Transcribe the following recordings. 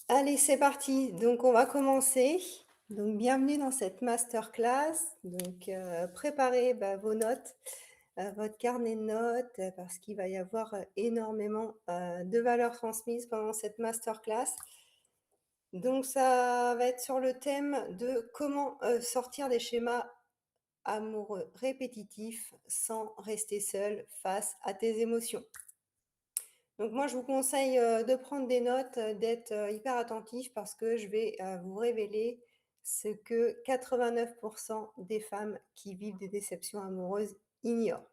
Allez, c'est parti. Donc, on va commencer. Donc, bienvenue dans cette masterclass. Donc, préparez vos notes, votre carnet de notes, parce qu'il va y avoir énormément de valeurs transmises pendant cette masterclass. Donc, ça va être sur le thème de comment sortir des schémas amoureux répétitifs sans rester seul face à tes émotions. Donc moi, je vous conseille, de prendre des notes, d'être, hyper attentif parce que je vais, vous révéler ce que 89 des femmes qui vivent des déceptions amoureuses ignorent.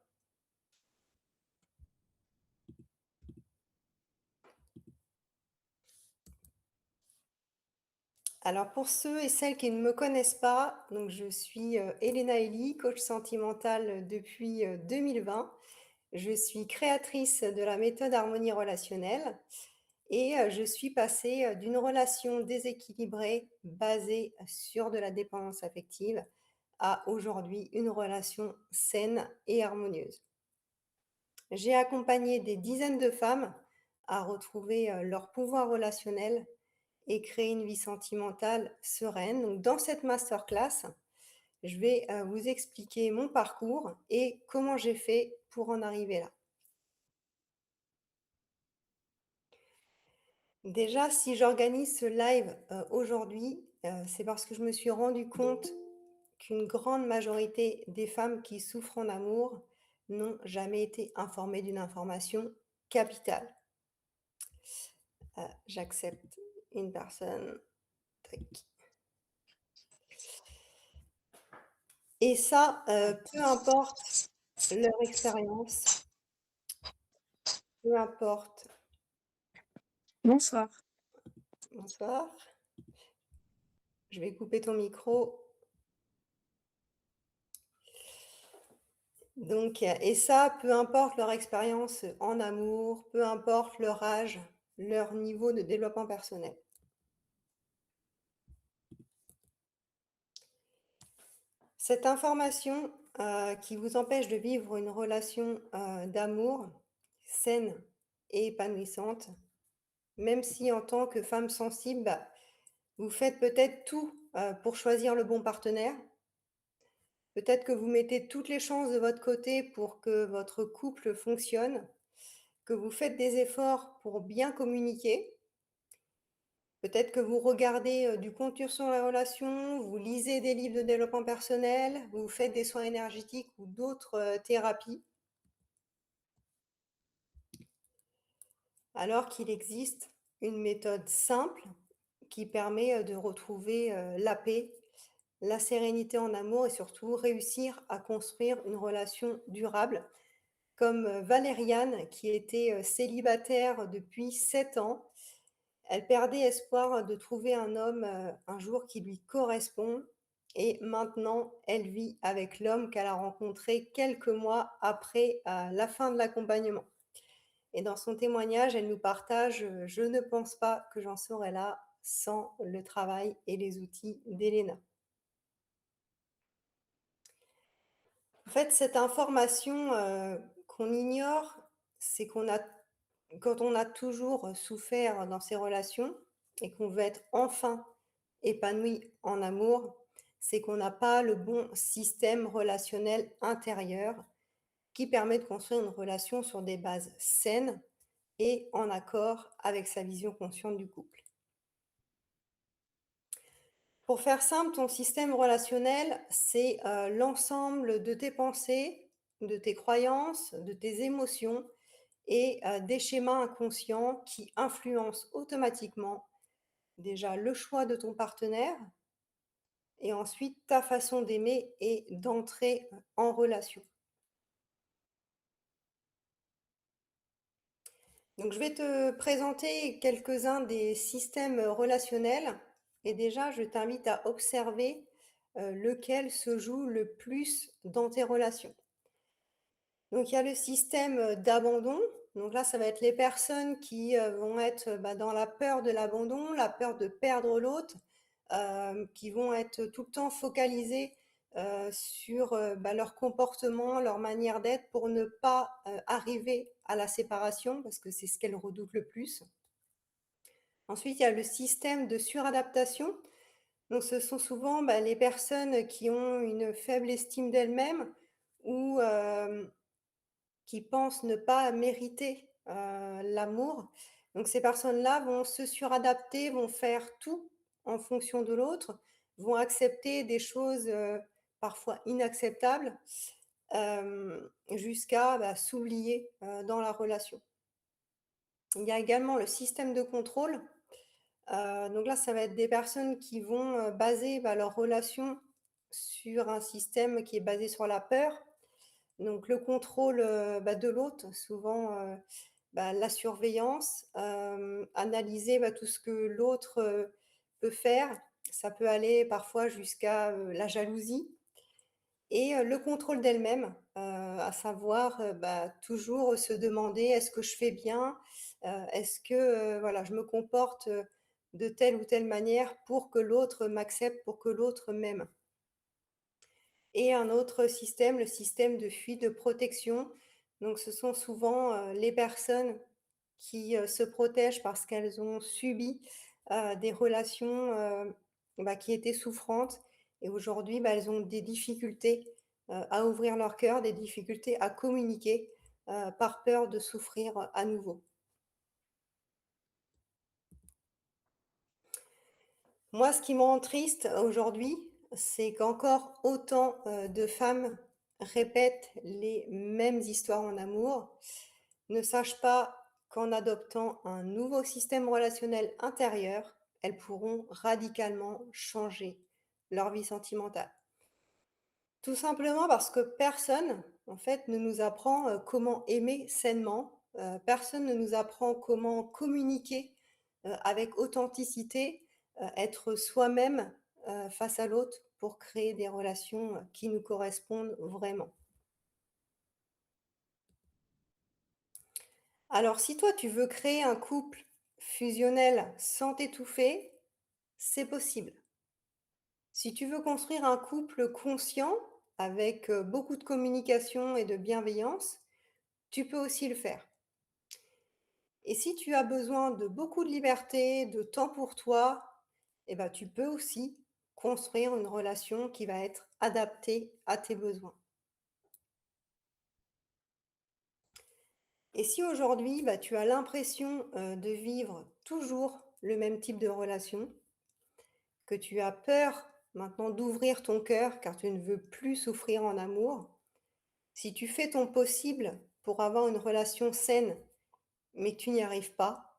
Alors pour ceux et celles qui ne me connaissent pas, donc je suis, Elena Elly, coach sentimentale depuis, 2020. Je suis créatrice de la méthode harmonie relationnelle et je suis passée, d'une relation déséquilibrée basée sur de la dépendance affective à aujourd'hui une relation saine et harmonieuse. J'ai accompagné des dizaines de femmes à retrouver, leur pouvoir relationnel et créer une vie sentimentale sereine. Donc dans cette masterclass, je vais, vous expliquer mon parcours et comment j'ai fait pour en arriver là. Déjà, si j'organise ce live, aujourd'hui, c'est parce que je me suis rendu compte qu'une grande majorité des femmes qui souffrent en amour n'ont jamais été informées d'une information capitale. J'accepte une personne, tac. Et ça, peu importe leur expérience, peu importe Bonsoir. bonsoir, je vais couper ton micro. Donc et ça, peu importe leur expérience en amour, peu importe leur âge, leur niveau de développement personnel. Cette information, qui vous empêche de vivre une relation, d'amour saine et épanouissante, même si en tant que femme sensible, vous faites peut-être tout, pour choisir le bon partenaire. Peut-être que vous mettez toutes les chances de votre côté pour que votre couple fonctionne, que vous faites des efforts pour bien communiquer. Peut-être que vous regardez, du contenu sur la relation, vous lisez des livres de développement personnel, vous faites des soins énergétiques ou d'autres, thérapies. Alors qu'il existe une méthode simple qui permet, de retrouver, la paix, la sérénité en amour et surtout réussir à construire une relation durable. Comme, Valériane qui était, célibataire depuis 7 ans. Elle perdait espoir de trouver un homme, un jour qui lui correspond et maintenant elle vit avec l'homme qu'elle a rencontré quelques mois après, la fin de l'accompagnement. Et dans son témoignage, elle nous partage, «Je ne pense pas que j'en serais là sans le travail et les outils d'Elena». En fait, cette information, qu'on ignore, c'est qu'on a quand on a toujours souffert dans ses relations et qu'on veut être enfin épanoui en amour, c'est qu'on n'a pas le bon système relationnel intérieur qui permet de construire une relation sur des bases saines et en accord avec sa vision consciente du couple. Pour faire simple, ton système relationnel, c'est, l'ensemble de tes pensées, de tes croyances, de tes émotions et des schémas inconscients qui influencent automatiquement déjà le choix de ton partenaire et ensuite ta façon d'aimer et d'entrer en relation. Donc je vais te présenter quelques-uns des systèmes relationnels et déjà je t'invite à observer, lequel se joue le plus dans tes relations. Donc il y a le système, d'abandon. Donc là, ça va être les personnes qui, vont être, dans la peur de l'abandon, la peur de perdre l'autre, qui vont être tout le temps focalisées, sur, leur comportement, leur manière d'être pour ne pas, arriver à la séparation parce que c'est ce qu'elles redoutent le plus. Ensuite, il y a le système de suradaptation. Donc ce sont souvent, les personnes qui ont une faible estime d'elles-mêmes ou qui pensent ne pas mériter, l'amour. Donc ces personnes-là vont se suradapter, vont faire tout en fonction de l'autre, vont accepter des choses, parfois inacceptables, jusqu'à, s'oublier, dans la relation. Il y a également le système de contrôle. Donc là, ça va être des personnes qui vont, baser, leur relation sur un système qui est basé sur la peur. Donc le contrôle, de l'autre, souvent, la surveillance, analyser, tout ce que l'autre, peut faire. Ça peut aller parfois jusqu'à, la jalousie et le contrôle d'elle-même, à savoir, toujours se demander: «Est-ce que je fais bien? Est-ce que, voilà, je me comporte, de telle ou telle manière pour que l'autre m'accepte, pour que l'autre m'aime?» Et un autre système, le système de fuite de protection. Donc ce sont souvent, les personnes qui, se protègent parce qu'elles ont subi, des relations, qui étaient souffrantes et aujourd'hui, elles ont des difficultés, à ouvrir leur cœur, des difficultés à communiquer, par peur de souffrir, à nouveau. Moi, ce qui me rend triste aujourd'hui, c'est qu'encore autant, de femmes répètent les mêmes histoires en amour, ne sachent pas qu'en adoptant un nouveau système relationnel intérieur, elles pourront radicalement changer leur vie sentimentale. Tout simplement parce que personne, en fait, ne nous apprend, comment aimer sainement, personne ne nous apprend comment communiquer, avec authenticité, être soi-même, face à l'autre pour créer des relations, qui nous correspondent vraiment. Alors si toi tu veux créer un couple fusionnel sans t'étouffer, c'est possible. Si tu veux construire un couple conscient avec, beaucoup de communication et de bienveillance, tu peux aussi le faire. Et si tu as besoin de beaucoup de liberté, de temps pour toi, tu peux aussi construire une relation qui va être adaptée à tes besoins. Et si aujourd'hui, tu as l'impression, de vivre toujours le même type de relation, que tu as peur maintenant d'ouvrir ton cœur car tu ne veux plus souffrir en amour, si tu fais ton possible pour avoir une relation saine, mais que tu n'y arrives pas,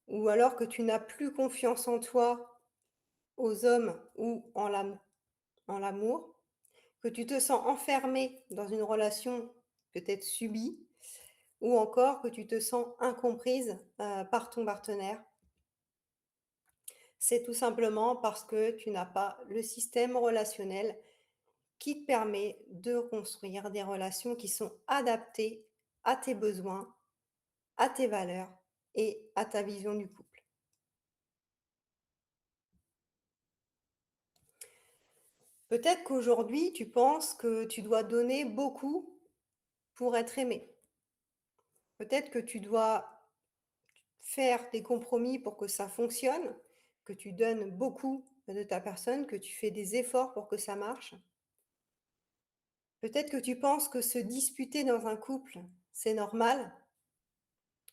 ou alors que tu n'as plus confiance en toi, aux hommes ou en l'amour, que tu te sens enfermé dans une relation peut-être subie, ou encore que tu te sens incomprise, par ton partenaire, c'est tout simplement parce que tu n'as pas le système relationnel qui te permet de construire des relations qui sont adaptées à tes besoins, à tes valeurs et à ta vision du couple. Peut-être qu'aujourd'hui, tu penses que tu dois donner beaucoup pour être aimé. Peut-être que tu dois faire des compromis pour que ça fonctionne, que tu donnes beaucoup de ta personne, que tu fais des efforts pour que ça marche. Peut-être que tu penses que se disputer dans un couple, c'est normal,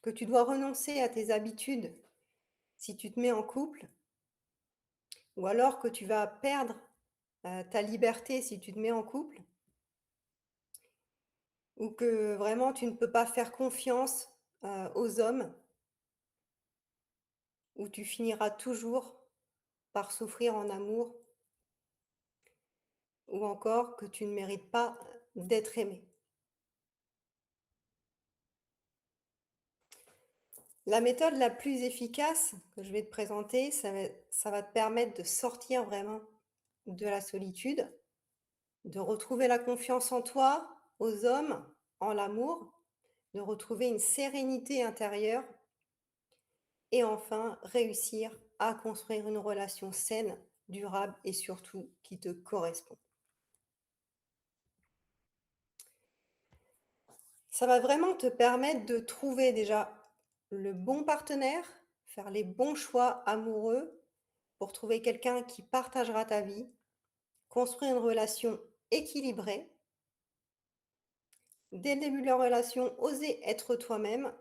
que tu dois renoncer à tes habitudes si tu te mets en couple, ou alors que tu vas perdre, ta liberté si tu te mets en couple, ou que vraiment tu ne peux pas faire confiance, aux hommes, ou tu finiras toujours par souffrir en amour, ou encore que tu ne mérites pas, d'être aimé. La méthode la plus efficace que je vais te présenter, ça va te permettre de sortir vraiment de la solitude, de retrouver la confiance en toi, aux hommes, en l'amour, de retrouver une sérénité intérieure et enfin réussir à construire une relation saine, durable et surtout qui te correspond. Ça va vraiment te permettre de trouver déjà le bon partenaire faire les bons choix amoureux pour trouver quelqu'un qui partagera ta vie, construire une relation équilibrée. Dès le début de la relation, oser être toi-même,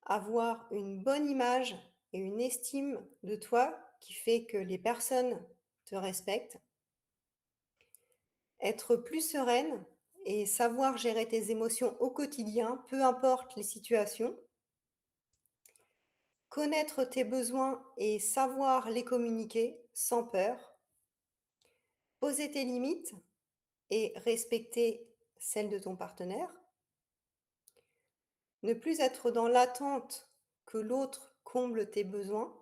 avoir une bonne image et une estime de toi qui fait que les personnes te respectent, être plus sereine et savoir gérer tes émotions au quotidien, peu importe les situations, connaître tes besoins et savoir les communiquer sans peur, poser tes limites et respecter celles de ton partenaire, ne plus être dans l'attente que l'autre comble tes besoins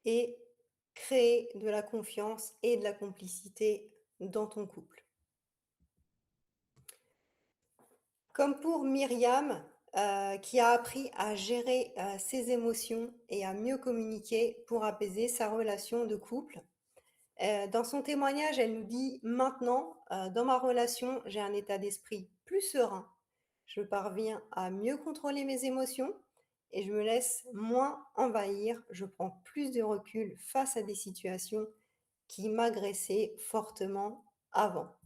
et créer de la confiance et de la complicité dans ton couple. Comme pour Myriam, qui a appris à gérer, ses émotions et à mieux communiquer pour apaiser sa relation de couple. Dans son témoignage, elle nous dit: «Maintenant, dans ma relation, j'ai un état d'esprit plus serein. Je parviens à mieux contrôler mes émotions et je me laisse moins envahir. Je prends plus de recul face à des situations qui m'agressaient fortement avant».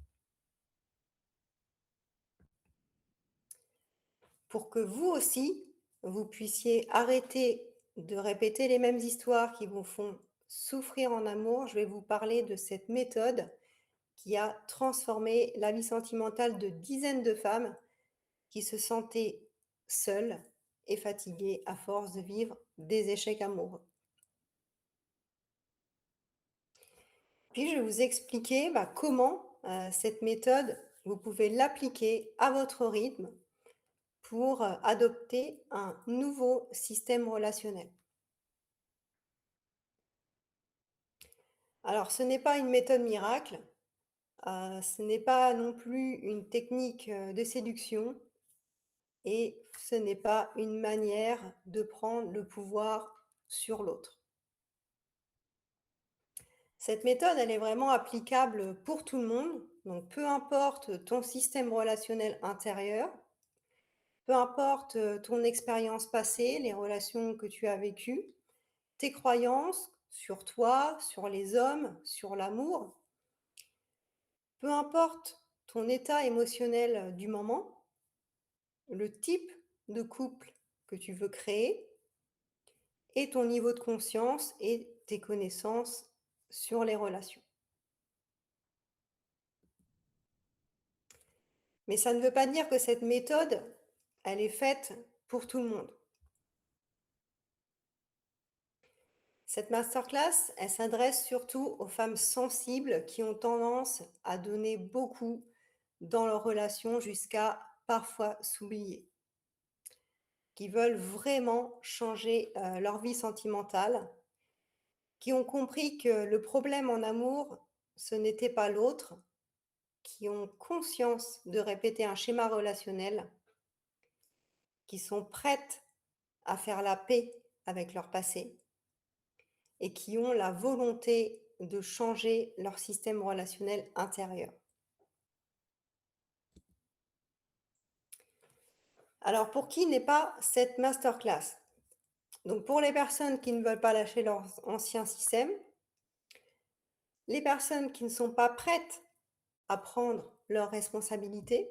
Pour que vous aussi, vous puissiez arrêter de répéter les mêmes histoires qui vous font souffrir en amour, je vais vous parler de cette méthode qui a transformé la vie sentimentale de dizaines de femmes qui se sentaient seules et fatiguées à force de vivre des échecs amoureux. Puis je vais vous expliquer comment cette méthode, vous pouvez l'appliquer à votre rythme pour adopter un nouveau système relationnel. Alors, ce n'est pas une méthode miracle, ce n'est pas non plus une technique de séduction et ce n'est pas une manière de prendre le pouvoir sur l'autre. Cette méthode, elle est vraiment applicable pour tout le monde, donc peu importe ton système relationnel intérieur, peu importe ton expérience passée, les relations que tu as vécues, tes croyances sur toi, sur les hommes, sur l'amour, peu importe ton état émotionnel du moment, le type de couple que tu veux créer et ton niveau de conscience et tes connaissances sur les relations. Mais ça ne veut pas dire que cette méthode, elle est faite pour tout le monde. Cette masterclass, elle s'adresse surtout aux femmes sensibles qui ont tendance à donner beaucoup dans leurs relations jusqu'à parfois s'oublier, qui veulent vraiment changer leur vie sentimentale, qui ont compris que le problème en amour, ce n'était pas l'autre, qui ont conscience de répéter un schéma relationnel, qui sont prêtes à faire la paix avec leur passé et qui ont la volonté de changer leur système relationnel intérieur. Alors pour qui n'est pas cette masterclass? Donc pour les personnes qui ne veulent pas lâcher leur ancien système, les personnes qui ne sont pas prêtes à prendre leurs responsabilités,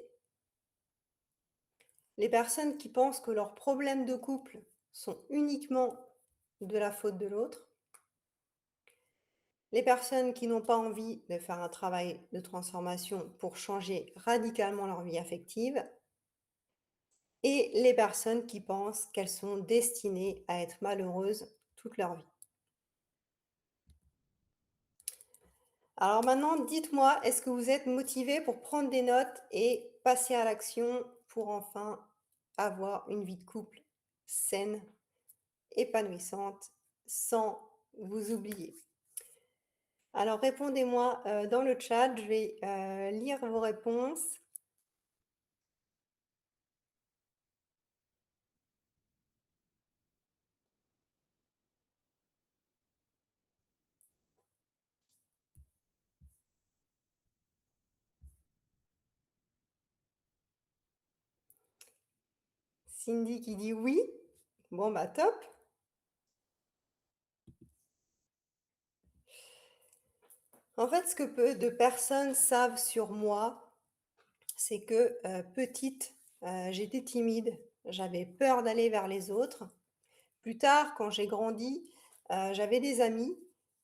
les personnes qui pensent que leurs problèmes de couple sont uniquement de la faute de l'autre, les personnes qui n'ont pas envie de faire un travail de transformation pour changer radicalement leur vie affective et les personnes qui pensent qu'elles sont destinées à être malheureuses toute leur vie. Alors maintenant, dites-moi, est-ce que vous êtes motivés pour prendre des notes et passer à l'action pour enfin avoir une vie de couple saine, épanouissante, sans vous oublier? Alors répondez-moi, dans le chat, je vais, lire vos réponses. Cindy qui dit: «Oui». Bon, bah, top. En fait, ce que peu de personnes savent sur moi, c'est que, petite, j'étais timide, j'avais peur d'aller vers les autres. Plus tard, quand j'ai grandi, j'avais des amis,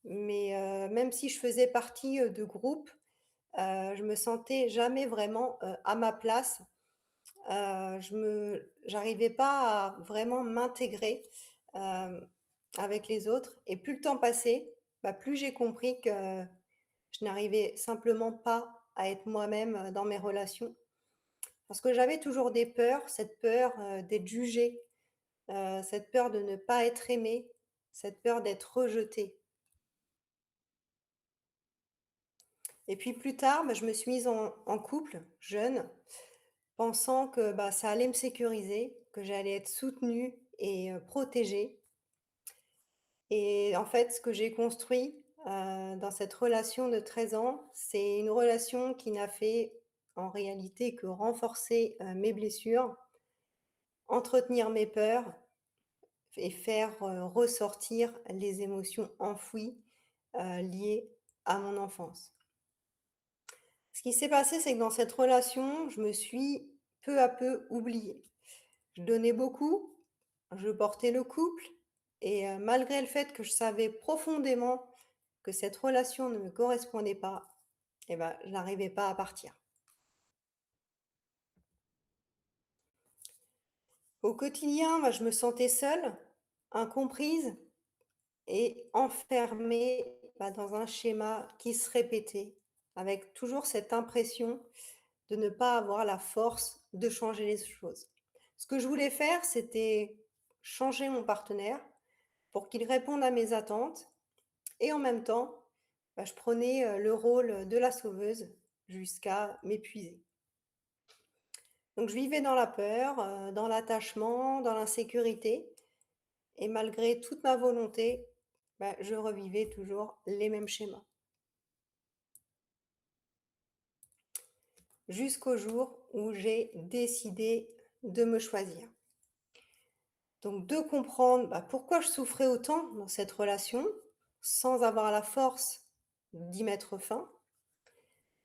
mais même si je faisais partie, de groupes, je me sentais jamais vraiment, à ma place. J'arrivais pas à vraiment m'intégrer, avec les autres et plus le temps passait, bah, plus j'ai compris que je n'arrivais simplement pas à être moi-même, dans mes relations. Parce que j'avais toujours des peurs, cette peur, d'être jugée, cette peur de ne pas être aimée, cette peur d'être rejetée. Et puis plus tard, bah, je me suis mise en couple, jeune, pensant que, bah, ça allait me sécuriser, que j'allais être soutenue et protégée. Et en fait, ce que j'ai construit, dans cette relation de 13 ans, c'est une relation qui n'a fait, en réalité, que renforcer, mes blessures, entretenir mes peurs et faire, ressortir les émotions enfouies, liées à mon enfance. Ce qui s'est passé, c'est que dans cette relation, je me suis peu à peu oubliée. Je donnais beaucoup, je portais le couple et malgré le fait que je savais profondément que cette relation ne me correspondait pas, et ben, je n'arrivais pas à partir. Au quotidien, bah, je me sentais seule, incomprise et enfermée, bah, dans un schéma qui se répétait, avec toujours cette impression de ne pas avoir la force de changer les choses. Ce que je voulais faire, c'était changer mon partenaire pour qu'il réponde à mes attentes et en même temps, bah, je prenais, le rôle de la sauveuse jusqu'à m'épuiser. Donc je vivais dans la peur, dans l'attachement, dans l'insécurité et malgré toute ma volonté, bah, je revivais toujours les mêmes schémas. Jusqu'au jour où j'ai décidé de me choisir. Donc de comprendre, bah, pourquoi je souffrais autant dans cette relation, sans avoir la force d'y mettre fin.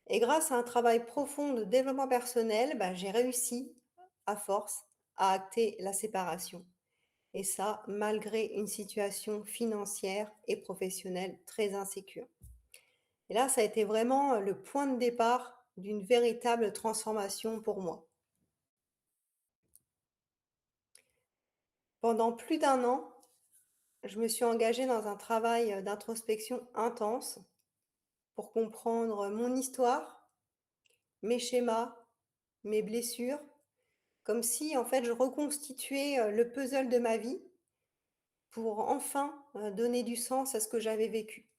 Et grâce à un travail profond de développement personnel, bah, j'ai réussi, à force, à acter la séparation. Et ça, malgré une situation financière et professionnelle très insécure. Et là, ça a été vraiment le point de départ d'une véritable transformation pour moi. Pendant plus d'un an, je me suis engagée dans un travail d'introspection intense pour comprendre mon histoire, mes schémas, mes blessures, comme si en fait je reconstituais le puzzle de ma vie pour enfin donner du sens à ce que j'avais vécu.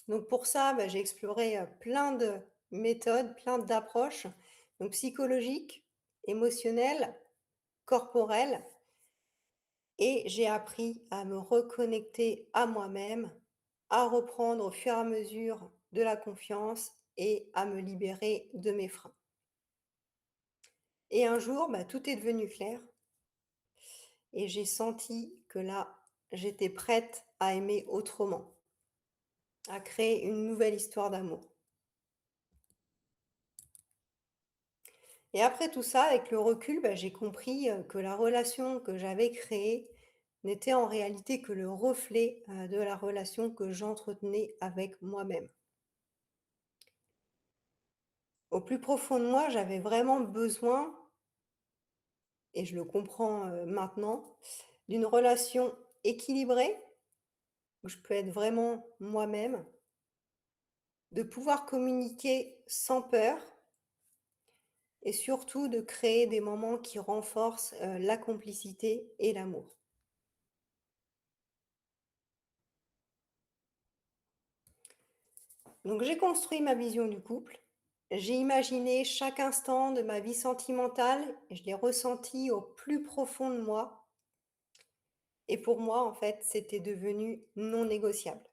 Donc pour ça, bah, j'ai exploré plein de méthodes, plein d'approches, donc psychologiques, émotionnelles, corporelles, et j'ai appris à me reconnecter à moi-même, à reprendre au fur et à mesure de la confiance et à me libérer de mes freins. Et un jour, bah, tout est devenu clair et j'ai senti que là, j'étais prête à aimer autrement, à créer une nouvelle histoire d'amour. Et après tout ça, avec le recul, bah, j'ai compris, que la relation que j'avais créée n'était en réalité que le reflet, de la relation que j'entretenais avec moi-même. Au plus profond de moi, j'avais vraiment besoin, et je le comprends, maintenant, d'une relation équilibrée, où je peux être vraiment moi-même, de pouvoir communiquer sans peur et surtout de créer des moments qui renforcent, la complicité et l'amour. Donc j'ai construit ma vision du couple, j'ai imaginé chaque instant de ma vie sentimentale et je l'ai ressenti au plus profond de moi et pour moi, en fait, c'était devenu non négociable.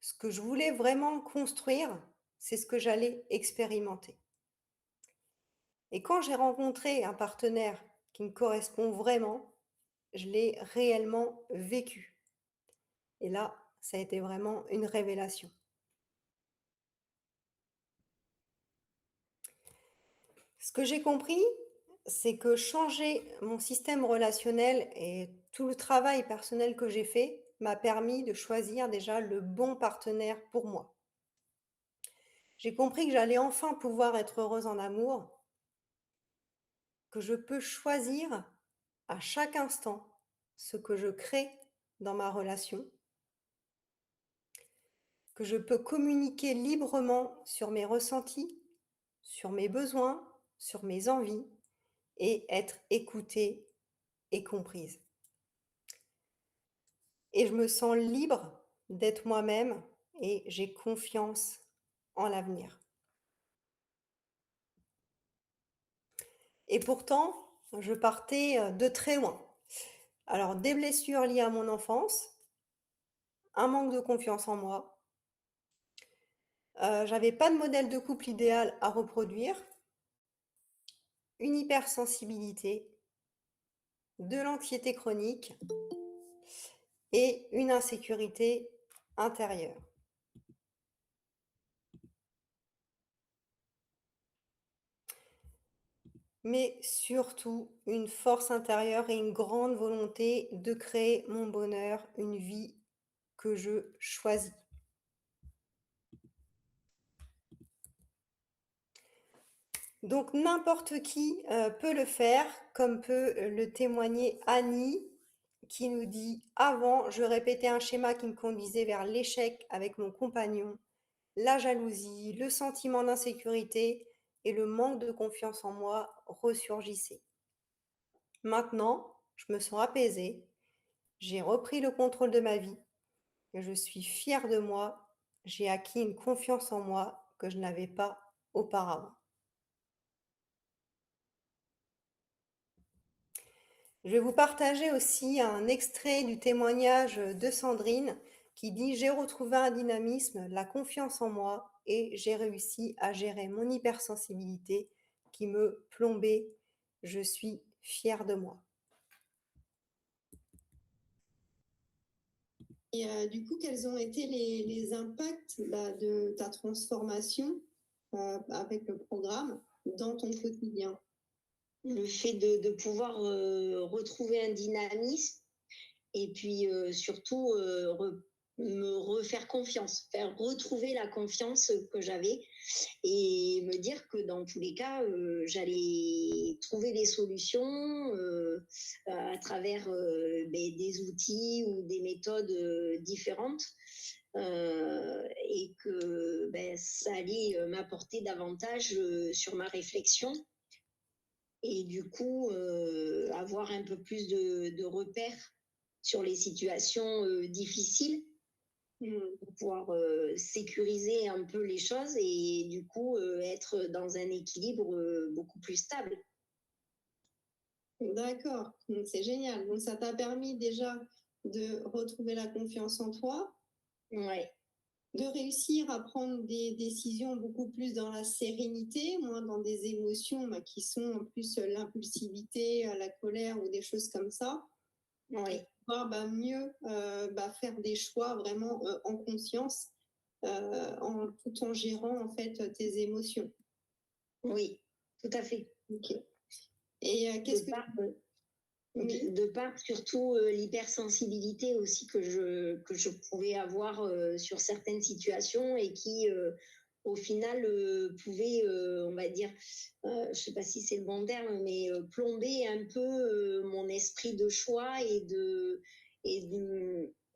Ce que je voulais vraiment construire, c'est ce que j'allais expérimenter. Et quand j'ai rencontré un partenaire qui me correspond vraiment, je l'ai réellement vécu. Et là, ça a été vraiment une révélation. Ce que j'ai compris, c'est que changer mon système relationnel et tout le travail personnel que j'ai fait m'a permis de choisir déjà le bon partenaire pour moi. J'ai compris que j'allais enfin pouvoir être heureuse en amour, que je peux choisir à chaque instant ce que je crée dans ma relation, que je peux communiquer librement sur mes ressentis, sur mes besoins, sur mes envies et être écoutée et comprise. Et je me sens libre d'être moi-même et j'ai confiance en l'avenir. Et pourtant, je partais, de très loin. Alors des blessures liées à mon enfance, un manque de confiance en moi, j'avais pas de modèle de couple idéal à reproduire, une hypersensibilité, de l'anxiété chronique et une insécurité intérieure. Mais surtout une force intérieure et une grande volonté de créer mon bonheur, une vie que je choisis. Donc n'importe qui, peut le faire, comme peut, le témoigner Annie, qui nous dit: «Avant, je répétais un schéma qui me conduisait vers l'échec avec mon compagnon, la jalousie, le sentiment d'insécurité et le manque de confiance en moi ressurgissaient. Maintenant, je me sens apaisée, j'ai repris le contrôle de ma vie et je suis fière de moi, j'ai acquis une confiance en moi que je n'avais pas auparavant». Je vais vous partager aussi un extrait du témoignage de Sandrine qui dit: «J'ai retrouvé un dynamisme, la confiance en moi et j'ai réussi à gérer mon hypersensibilité qui me plombait. Je suis fière de moi». Et du coup, quels ont été les impacts de ta transformation avec le programme dans ton quotidien? Le fait de pouvoir retrouver un dynamisme et puis surtout me refaire confiance, faire retrouver la confiance que j'avais et me dire que dans tous les cas, j'allais trouver des solutions à travers des outils ou des méthodes différentes et que ça allait m'apporter davantage sur ma réflexion et du coup avoir un peu plus de repères sur les situations difficiles pour pouvoir sécuriser un peu les choses et du coup être dans un équilibre beaucoup plus stable. D'accord, donc c'est génial. Donc ça t'a permis déjà de retrouver la confiance en toi, Ouais, de réussir à prendre des décisions beaucoup plus dans la sérénité, moins dans des émotions qui sont en plus l'impulsivité, la colère ou des choses comme ça. ouais, Pouvoir mieux faire des choix vraiment en conscience, tout en gérant en fait tes émotions. oui, tout à fait. Ok. Et qu'est-ce De que... par, Oui. de par surtout l'hypersensibilité aussi que je pouvais avoir sur certaines situations et qui au final pouvait, on va dire, je ne sais pas si c'est le bon terme, mais plomber un peu mon esprit de choix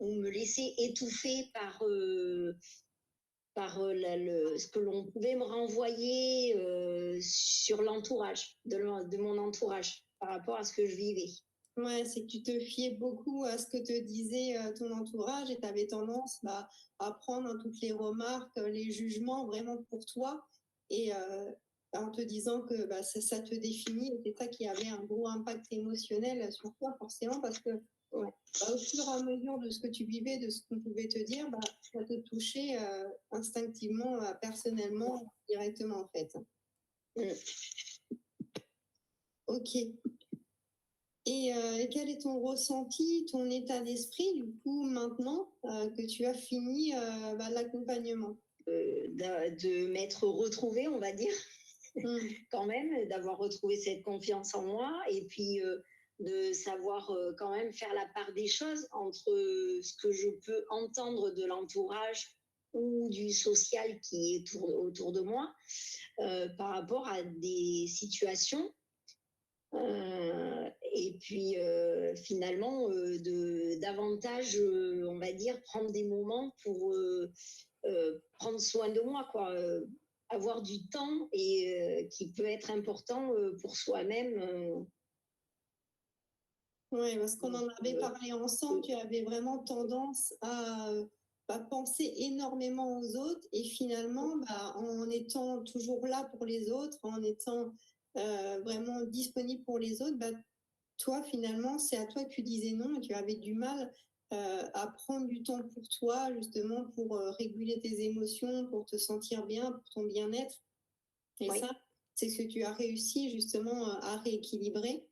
ou me laisser étouffer par ce que l'on pouvait me renvoyer sur l'entourage, de mon entourage, par rapport à ce que je vivais. Ouais, c'est que tu te fiais beaucoup à ce que te disait ton entourage et tu avais tendance à prendre toutes les remarques, les jugements vraiment pour toi et en te disant que ça te définit et c'est ça qui avait un gros impact émotionnel sur toi forcément parce que Ouais. au fur et à mesure de ce que tu vivais, de ce qu'on pouvait te dire, ça te touchait instinctivement, personnellement, directement en fait. Mm. Ok. Et quel est ton ressenti, ton état d'esprit, du coup, maintenant que tu as fini l'accompagnement? De m'être retrouvée, on va dire, quand même, d'avoir retrouvé cette confiance en moi et puis de savoir quand même faire la part des choses entre ce que je peux entendre de l'entourage ou du social qui est autour de moi par rapport à des situations et puis finalement de davantage, on va dire, prendre des moments pour prendre soin de moi, quoi. Avoir du temps et qui peut être important pour soi-même. Oui, parce qu'on en avait euh, parlé ensemble, tu avais vraiment tendance à penser énormément aux autres et finalement, en étant toujours là pour les autres, en étant vraiment disponible pour les autres, toi, finalement, c'est à toi que tu disais non et tu avais du mal à prendre du temps pour toi, justement, pour réguler tes émotions, pour te sentir bien, pour ton bien-être. Et Oui. ça, c'est ce que tu as réussi justement à rééquilibrer.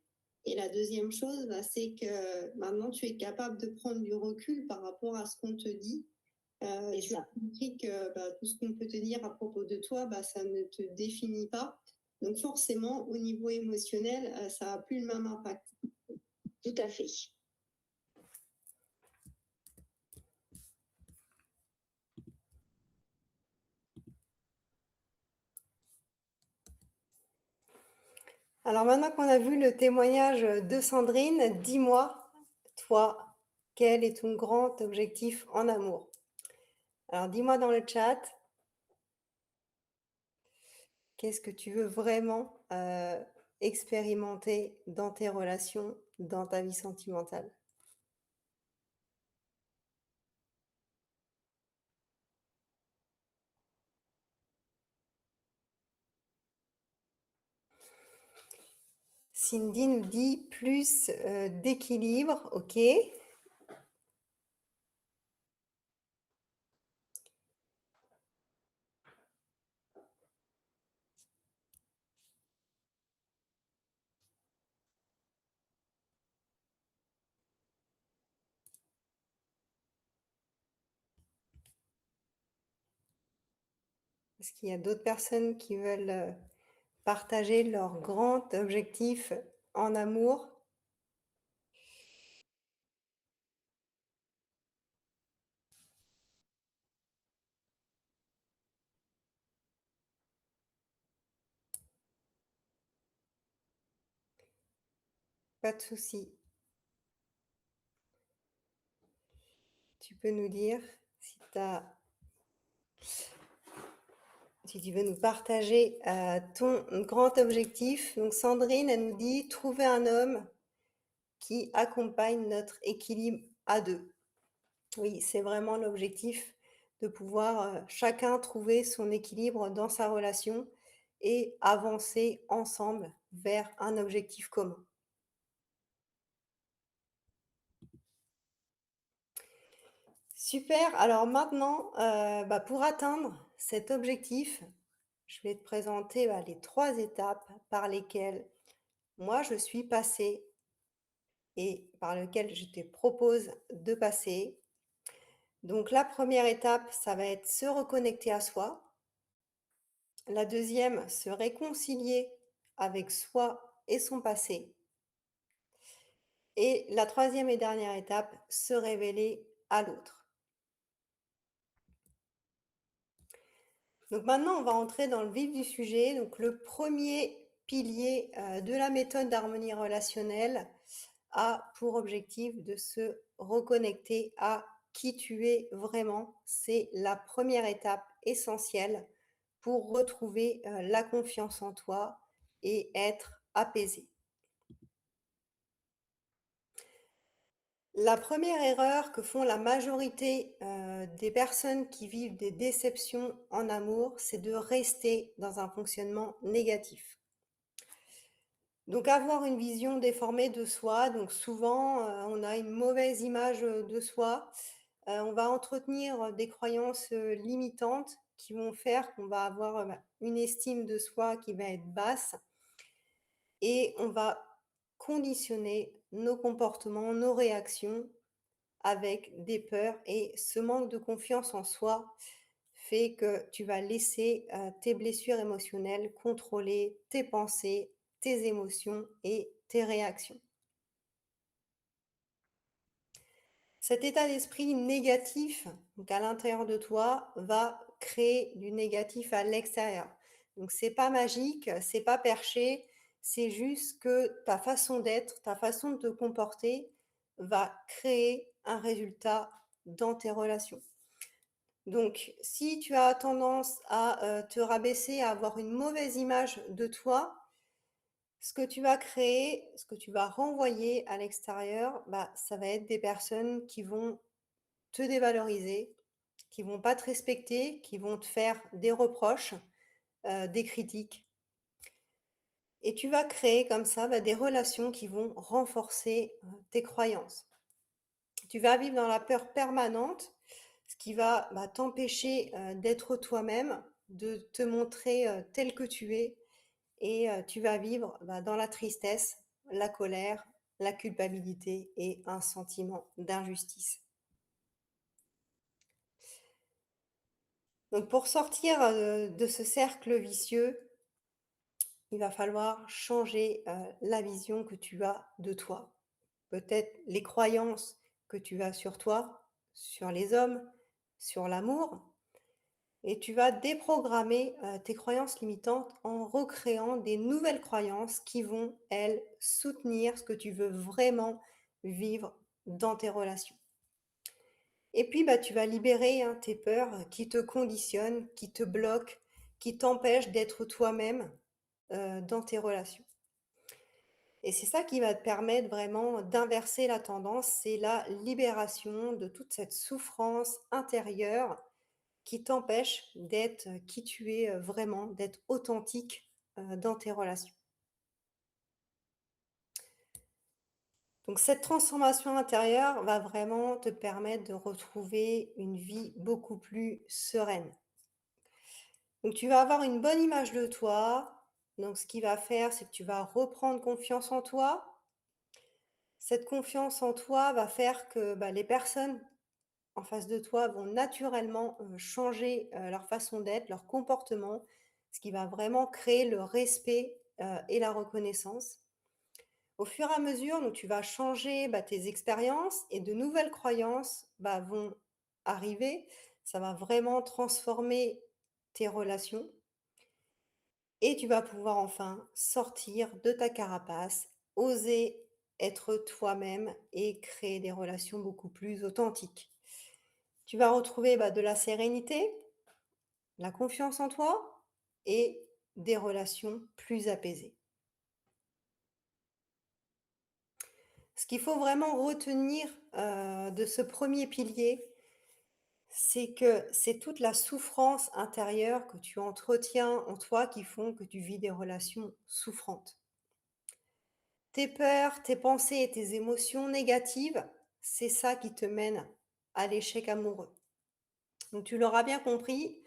Et la deuxième chose, c'est que maintenant, tu es capable de prendre du recul par rapport à ce qu'on te dit. Tu as compris que tout ce qu'on peut te dire à propos de toi, ça ne te définit pas. Donc forcément, au niveau émotionnel, ça n'a plus le même impact. Tout à fait. Alors maintenant qu'on a vu le témoignage de Sandrine, dis-moi, toi, quel est ton grand objectif en amour? Alors dis-moi dans le chat, qu'est-ce que tu veux vraiment expérimenter dans tes relations, dans ta vie sentimentale? Cindy nous dit plus d'équilibre, ok. Est-ce qu'il y a d'autres personnes qui veulent partager leur grand objectif en amour? Pas de souci. Tu peux nous dire si tu veux nous partager ton grand objectif. Donc Sandrine, elle nous dit trouver un homme qui accompagne notre équilibre à deux. Oui, c'est vraiment l'objectif de pouvoir chacun trouver son équilibre dans sa relation et avancer ensemble vers un objectif commun. Super. Alors maintenant, pour atteindre cet objectif, je vais te présenter les 3 étapes par lesquelles moi je suis passée et par lesquelles je te propose de passer. Donc la première étape, ça va être se reconnecter à soi. La deuxième, se réconcilier avec soi et son passé. Et la troisième et dernière étape, se révéler à l'autre. Donc maintenant, on va entrer dans le vif du sujet. Donc le premier pilier de la méthode d'harmonie relationnelle a pour objectif de se reconnecter à qui tu es vraiment. C'est la première étape essentielle pour retrouver la confiance en toi et être apaisé. La première erreur que font la majorité des personnes qui vivent des déceptions en amour, c'est de rester dans un fonctionnement négatif. Donc avoir une vision déformée de soi, donc souvent on a une mauvaise image de soi, on va entretenir des croyances limitantes qui vont faire qu'on va avoir une estime de soi qui va être basse et on va conditionner nos comportements, nos réactions avec des peurs et ce manque de confiance en soi fait que tu vas laisser, tes blessures émotionnelles contrôler tes pensées, tes émotions et tes réactions. Cet état d'esprit négatif, donc à l'intérieur de toi, va créer du négatif à l'extérieur. Donc c'est pas magique, c'est pas perché, c'est juste que ta façon d'être, ta façon de te comporter va créer un résultat dans tes relations. Donc si tu as tendance à, te rabaisser, à avoir une mauvaise image de toi, ce que tu vas créer, ce que tu vas renvoyer à l'extérieur, bah, ça va être des personnes qui vont te dévaloriser, qui vont pas te respecter, qui vont te faire des reproches, des critiques et tu vas créer comme ça, bah, des relations qui vont renforcer, tes croyances. Tu vas vivre dans la peur permanente, ce qui va, bah, t'empêcher, d'être toi-même, de te montrer, tel que tu es et tu vas vivre, bah, dans la tristesse, la colère, la culpabilité et un sentiment d'injustice. Donc pour sortir, de ce cercle vicieux, il va falloir changer, la vision que tu as de toi. Peut-être les croyances que tu as sur toi, sur les hommes, sur l'amour et tu vas déprogrammer, tes croyances limitantes en recréant des nouvelles croyances qui vont, elles, soutenir ce que tu veux vraiment vivre dans tes relations. Et puis, bah, tu vas libérer, hein, tes peurs qui te conditionnent, qui te bloquent, qui t'empêchent d'être toi-même, dans tes relations. Et c'est ça qui va te permettre vraiment d'inverser la tendance, c'est la libération de toute cette souffrance intérieure qui t'empêche d'être, qui tu es, vraiment, d'être authentique, dans tes relations. Donc cette transformation intérieure va vraiment te permettre de retrouver une vie beaucoup plus sereine. Donc tu vas avoir une bonne image de toi. Donc ce qui va faire, c'est que tu vas reprendre confiance en toi. Cette confiance en toi va faire que, bah, les personnes en face de toi vont naturellement, changer, leur façon d'être, leur comportement, ce qui va vraiment créer le respect, et la reconnaissance. Au fur et à mesure, donc tu vas changer, bah, tes expériences et de nouvelles croyances, bah, vont arriver. Ça va vraiment transformer tes relations et tu vas pouvoir enfin sortir de ta carapace, oser être toi-même et créer des relations beaucoup plus authentiques. Tu vas retrouver, bah, de la sérénité, la confiance en toi et des relations plus apaisées. Ce qu'il faut vraiment retenir, de ce premier pilier, c'est que c'est toute la souffrance intérieure que tu entretiens en toi qui font que tu vis des relations souffrantes. Tes peurs, tes pensées et tes émotions négatives, c'est ça qui te mène à l'échec amoureux. Donc tu l'auras bien compris,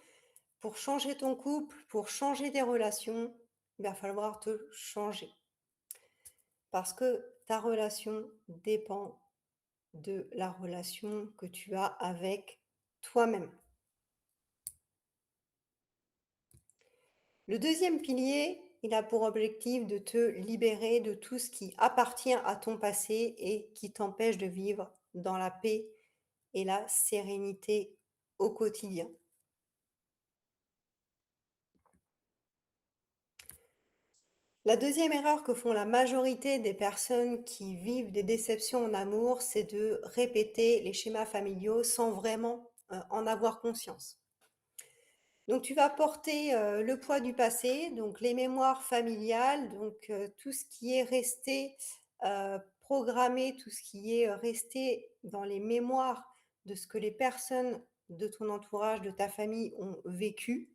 pour changer ton couple, pour changer des relations, il va falloir te changer. Parce que ta relation dépend de la relation que tu as avec toi-même. Le deuxième pilier, il a pour objectif de te libérer de tout ce qui appartient à ton passé et qui t'empêche de vivre dans la paix et la sérénité au quotidien. La deuxième erreur que font la majorité des personnes qui vivent des déceptions en amour, c'est de répéter les schémas familiaux sans vraiment, en avoir conscience. Donc tu vas porter, le poids du passé, donc les mémoires familiales, donc tout ce qui est resté, programmé, tout ce qui est, resté dans les mémoires de ce que les personnes de ton entourage, de ta famille ont vécu,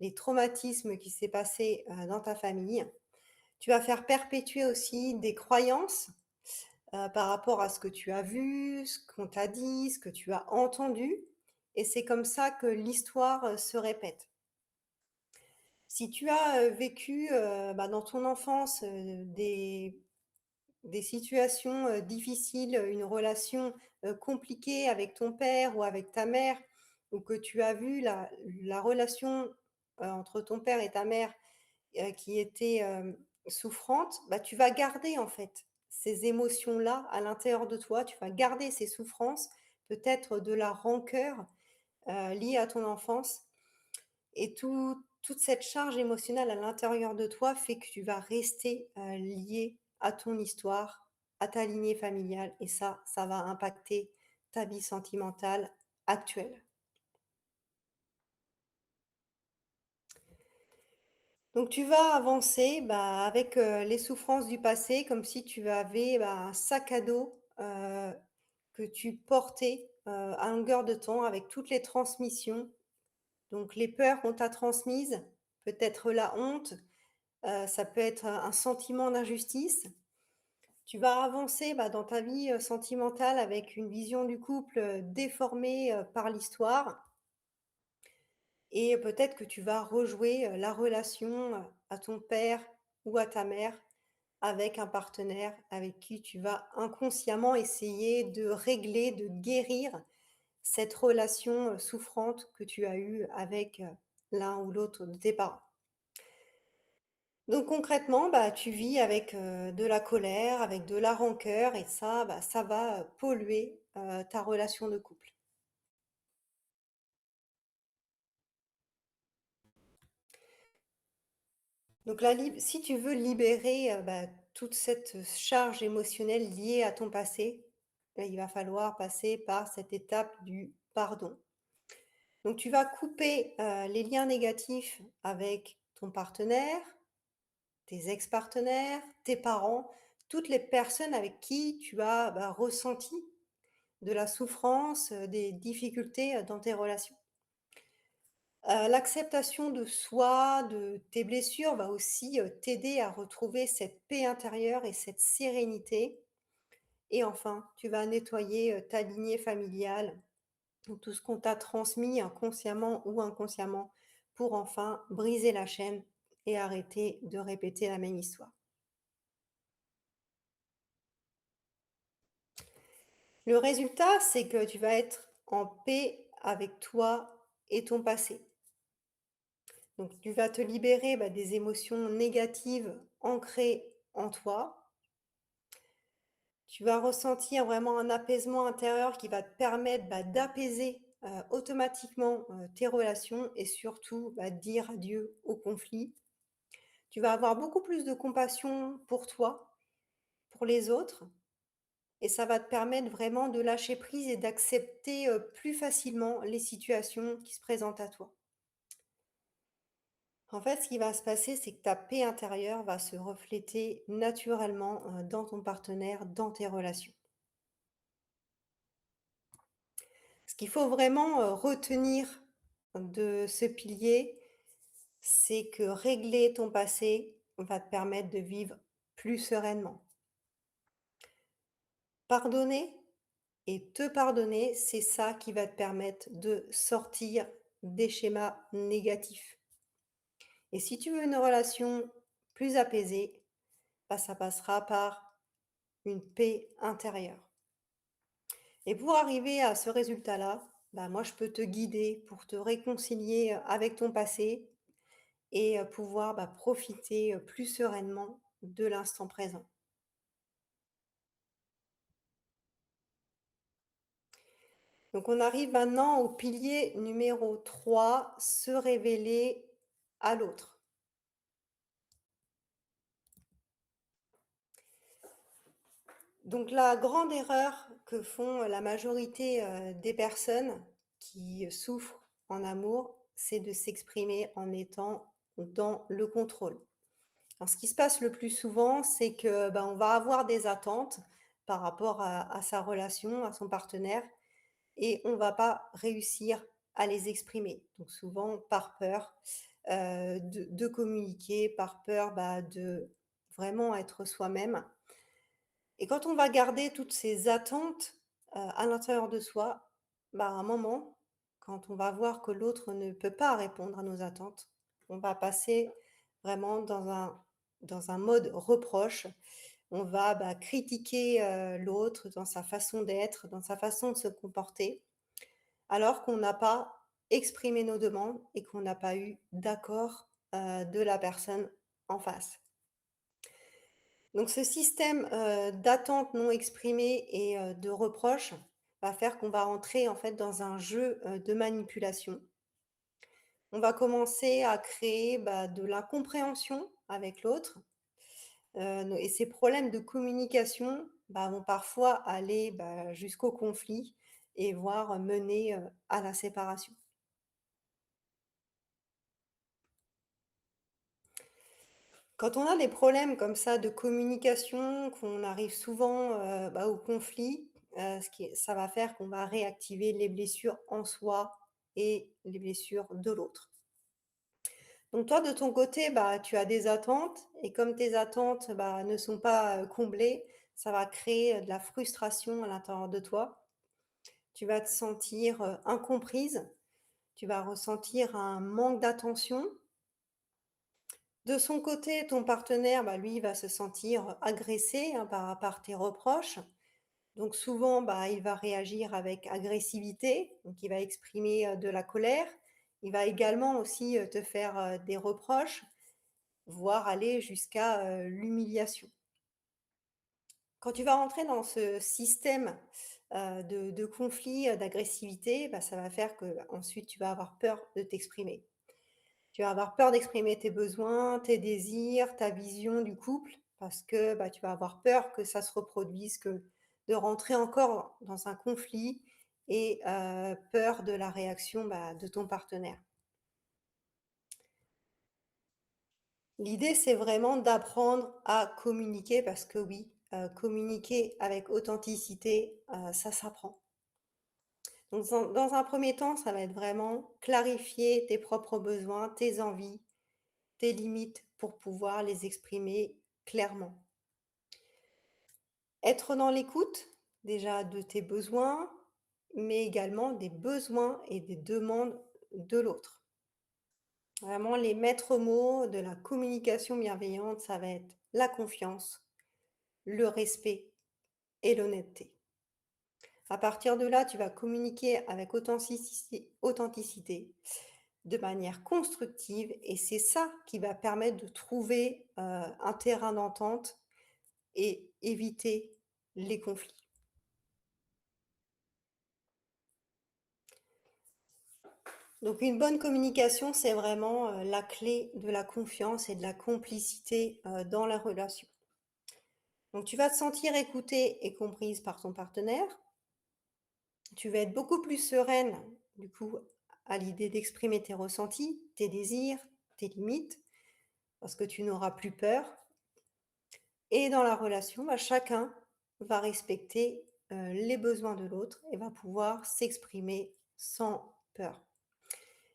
les traumatismes qui s'est passé, dans ta famille. Tu vas faire perpétuer aussi des croyances, par rapport à ce que tu as vu, ce qu'on t'a dit, ce que tu as entendu et c'est comme ça que l'histoire, se répète. Si tu as, vécu, bah, dans ton enfance, des des situations, difficiles, une relation, compliquée avec ton père ou avec ta mère, ou que tu as vu la relation, entre ton père et ta mère, qui était, souffrante, bah, tu vas garder en fait ces émotions-là à l'intérieur de toi. Tu vas garder ces souffrances, peut-être de la rancœur, liée à ton enfance, et toute cette charge émotionnelle à l'intérieur de toi fait que tu vas rester, lié à ton histoire, à ta lignée familiale, et ça va impacter ta vie sentimentale actuelle. Donc tu vas avancer, bah, avec, les souffrances du passé, comme si tu avais, bah, un sac à dos, que tu portais, à longueur de temps, avec toutes les transmissions, donc les peurs qu'on t'a transmises, peut-être la honte, ça peut être un sentiment d'injustice. Tu vas avancer, bah, dans ta vie, sentimentale, avec une vision du couple, déformée, par l'histoire, et peut-être que tu vas rejouer, la relation, à ton père ou à ta mère avec un partenaire avec qui tu vas inconsciemment essayer de régler, de guérir cette relation, souffrante que tu as eue avec, l'un ou l'autre de tes parents. Donc concrètement, bah, tu vis avec, de la colère, avec de la rancœur, et ça, bah, ça va, polluer, ta relation de couple. Donc si tu veux libérer, bah, toute cette charge émotionnelle liée à ton passé, il va falloir passer par cette étape du pardon. Donc tu vas couper, les liens négatifs avec ton partenaire, tes ex-partenaires, tes parents, toutes les personnes avec qui tu as, bah, ressenti de la souffrance, des difficultés, dans tes relations. L'acceptation de soi, de tes blessures va aussi, t'aider à retrouver cette paix intérieure et cette sérénité, et enfin, tu vas nettoyer, ta lignée familiale, donc tout ce qu'on t'a transmis inconsciemment ou inconsciemment, pour enfin briser la chaîne et arrêter de répéter la même histoire. Le résultat, c'est que tu vas être en paix avec toi et ton passé. Donc tu vas te libérer, bah, des émotions négatives ancrées en toi. Tu vas ressentir vraiment un apaisement intérieur qui va te permettre, bah, d'apaiser, automatiquement, tes relations, et surtout, bah, dire adieu au conflit. Tu vas avoir beaucoup plus de compassion pour toi, pour les autres, et ça va te permettre vraiment de lâcher prise et d'accepter, plus facilement les situations qui se présentent à toi. En fait, ce qui va se passer, c'est que ta paix intérieure va se refléter naturellement, dans ton partenaire, dans tes relations. Ce qu'il faut vraiment, retenir de ce pilier, c'est que régler ton passé va te permettre de vivre plus sereinement. Pardonner et te pardonner, c'est ça qui va te permettre de sortir des schémas négatifs. Et si tu veux une relation plus apaisée, bah, ça passera par une paix intérieure. Et pour arriver à ce résultat-là, bah, moi, je peux te guider pour te réconcilier, avec ton passé, et pouvoir, bah, profiter, plus sereinement de l'instant présent. Donc on arrive maintenant au pilier numéro 3, se révéler à l'autre. Donc la grande erreur que font la majorité, des personnes qui souffrent en amour, c'est de s'exprimer en étant dans le contrôle. Alors ce qui se passe le plus souvent, c'est que, ben, on va avoir des attentes par rapport à sa relation, à son partenaire, et on va pas réussir à les exprimer. Donc souvent par peur, de communiquer, par peur, bah, de vraiment être soi-même, et quand on va garder toutes ces attentes, à l'intérieur de soi, bah, à un moment, quand on va voir que l'autre ne peut pas répondre à nos attentes, on va passer vraiment dans un mode reproche, On va, critiquer, l'autre dans sa façon d'être, dans sa façon de se comporter, alors qu'on n'a pas exprimé nos demandes et qu'on n'a pas eu d'accord, de la personne en face. Donc ce système, d'attente non exprimée et de reproches va faire qu'on va entrer en fait dans un jeu, de manipulation. On va commencer à créer, de l'incompréhension avec l'autre, no et ces problèmes de communication, vont parfois aller, jusqu'au conflit et voire mener, à la séparation. Quand on a des problèmes comme ça de communication, qu'on arrive souvent, au conflit, ce qui est ça va faire qu'on va réactiver les blessures en soi et les blessures de l'autre. Donc toi, de ton côté, tu as des attentes et comme tes attentes, ne sont pas, comblées, ça va créer, de la frustration à l'intérieur de toi. Tu vas te sentir, incomprise, tu vas ressentir un manque d'attention. De son côté, ton partenaire, lui, il va se sentir agressé, hein, par tes reproches. Donc souvent, il va réagir avec agressivité, donc il va exprimer, de la colère. Il va également aussi, te faire, des reproches, voire aller jusqu'à, l'humiliation. Quand tu vas rentrer dans ce système, de conflit, d'agressivité, ça va faire que ensuite tu vas avoir peur de t'exprimer. Tu vas avoir peur d'exprimer tes besoins, tes désirs, ta vision du couple parce que, tu vas avoir peur que ça se reproduise, que de rentrer encore dans un conflit et peur de la réaction, de ton partenaire. L'idée, c'est vraiment d'apprendre à communiquer parce que oui, communiquer avec authenticité, ça s'apprend. Donc dans un 1er temps, ça va être vraiment clarifier tes propres besoins, tes envies, tes limites pour pouvoir les exprimer clairement. Être dans l'écoute, déjà de tes besoins, mais également des besoins et des demandes de l'autre. Vraiment, les maîtres mots de la communication bienveillante, ça va être la confiance, le respect et l'honnêteté. À partir de là, tu vas communiquer avec authenticité, de manière constructive et c'est ça qui va permettre de trouver, un terrain d'entente et éviter les conflits. Donc une bonne communication, c'est vraiment, la clé de la confiance et de la complicité, dans la relation. Donc tu vas te sentir écoutée et comprise par ton partenaire. Tu vas être beaucoup plus sereine, du coup, à l'idée d'exprimer tes ressentis, tes désirs, tes limites, parce que tu n'auras plus peur. Et dans la relation, chacun va respecter, les besoins de l'autre et va pouvoir s'exprimer sans peur.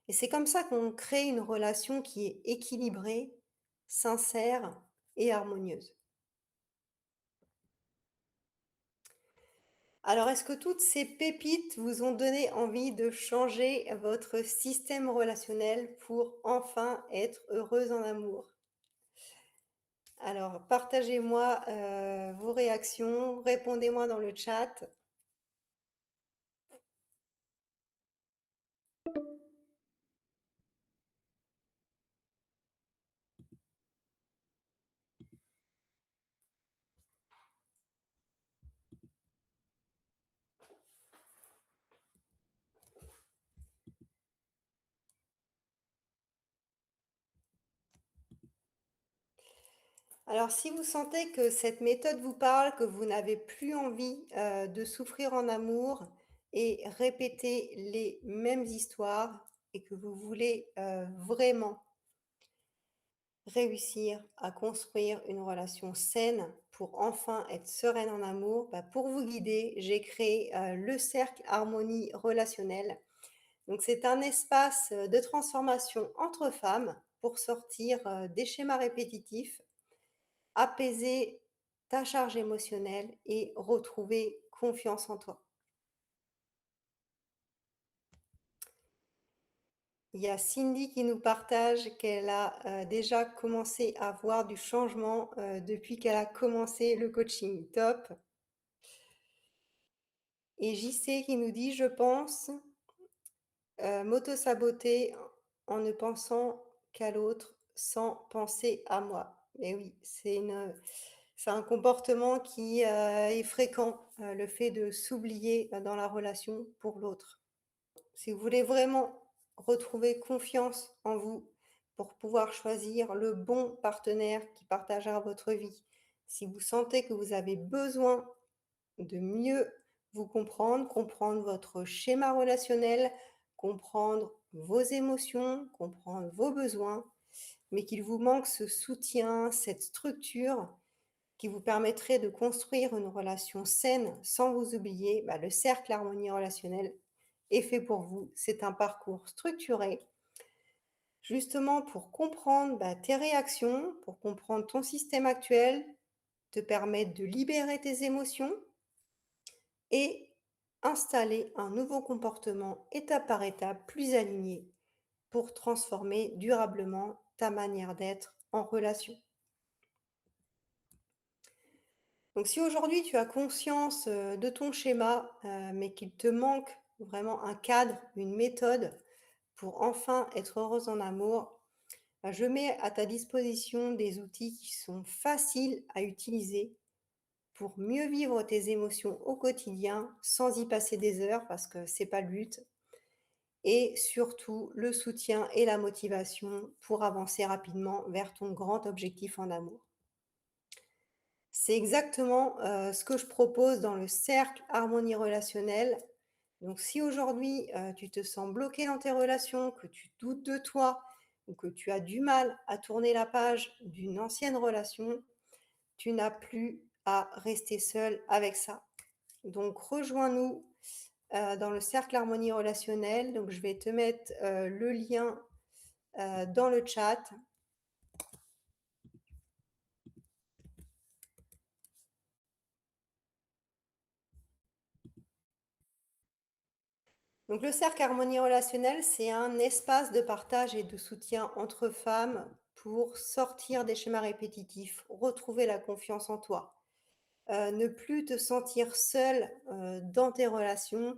Et c'est comme ça qu'on crée une relation qui est équilibrée, sincère et harmonieuse. Alors, est-ce que toutes ces pépites vous ont donné envie de changer votre système relationnel pour enfin être heureuse en amour? Alors, partagez-moi, vos réactions, répondez-moi dans le chat. Alors, si vous sentez que cette méthode vous parle, que vous n'avez plus envie, de souffrir en amour et répéter les mêmes histoires et que vous voulez, vraiment réussir à construire une relation saine pour enfin être sereine en amour, pour vous guider, j'ai créé, le cercle harmonie relationnelle. Donc c'est un espace, de transformation entre femmes pour sortir, des schémas répétitifs, apaiser ta charge émotionnelle et retrouver confiance en toi. Il y a Cindy qui nous partage qu'elle a déjà commencé à voir du changement depuis qu'elle a commencé le coaching. Top. Et JC qui nous dit, je pense, m'auto-saboter en ne pensant qu'à l'autre sans penser à moi. Et oui, c'est un comportement qui est fréquent, le fait de s'oublier dans la relation pour l'autre. Si vous voulez vraiment retrouver confiance en vous pour pouvoir choisir le bon partenaire qui partagera votre vie, si vous sentez que vous avez besoin de mieux vous comprendre, comprendre votre schéma relationnel, comprendre vos émotions, comprendre vos besoins, mais qu'il vous manque ce soutien, cette structure qui vous permettrait de construire une relation saine sans vous oublier, le cercle harmonie relationnelle est fait pour vous. C'est un parcours structuré, justement pour comprendre tes réactions, pour comprendre ton système actuel, te permettre de libérer tes émotions et installer un nouveau comportement étape par étape, plus aligné, pour transformer durablement ta manière d'être en relation. Donc si aujourd'hui tu as conscience de ton schéma, mais qu'il te manque vraiment un cadre, une méthode pour enfin être heureuse en amour, je mets à ta disposition des outils qui sont faciles à utiliser pour mieux vivre tes émotions au quotidien sans y passer des heures parce que c'est pas le but. Et surtout le soutien et la motivation pour avancer rapidement vers ton grand objectif en amour. C'est exactement ce que je propose dans le cercle harmonie relationnelle. Donc si aujourd'hui tu te sens bloqué dans tes relations, que tu doutes de toi ou que tu as du mal à tourner la page d'une ancienne relation, tu n'as plus à rester seul avec ça. Donc rejoins-nous dans le cercle harmonie relationnelle. Donc je vais te mettre le lien dans le chat. Donc le cercle harmonie relationnelle, c'est un espace de partage et de soutien entre femmes pour sortir des schémas répétitifs, retrouver la confiance en toi, ne plus te sentir seule dans tes relations,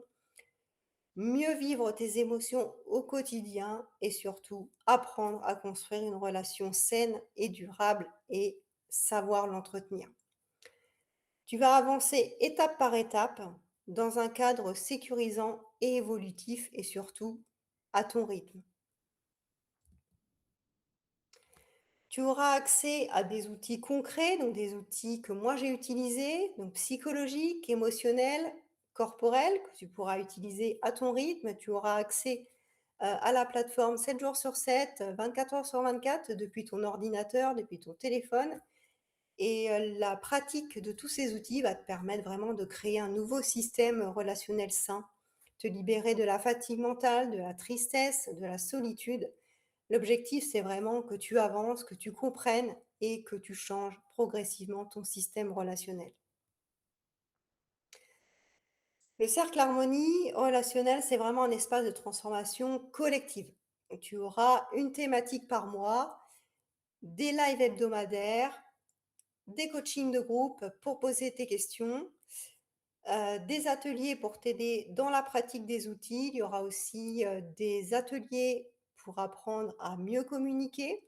mieux vivre tes émotions au quotidien et surtout apprendre à construire une relation saine et durable et savoir l'entretenir. Tu vas avancer étape par étape dans un cadre sécurisant et évolutif et surtout à ton rythme. Tu auras accès à des outils concrets, donc des outils que moi j'ai utilisés, donc psychologiques, émotionnels, corporels, que tu pourras utiliser à ton rythme. Tu auras accès à la plateforme 7 jours sur 7, 24 heures sur 24, depuis ton ordinateur, depuis ton téléphone. Et la pratique de tous ces outils va te permettre vraiment de créer un nouveau système relationnel sain, te libérer de la fatigue mentale, de la tristesse, de la solitude. L'objectif, c'est vraiment que tu avances, que tu comprennes et que tu changes progressivement ton système relationnel. Le cercle harmonie relationnel, c'est vraiment un espace de transformation collective. Tu auras une thématique par mois, des lives hebdomadaires, des coachings de groupe pour poser tes questions, des ateliers pour t'aider dans la pratique des outils. Il y aura aussi des ateliers pour apprendre à mieux communiquer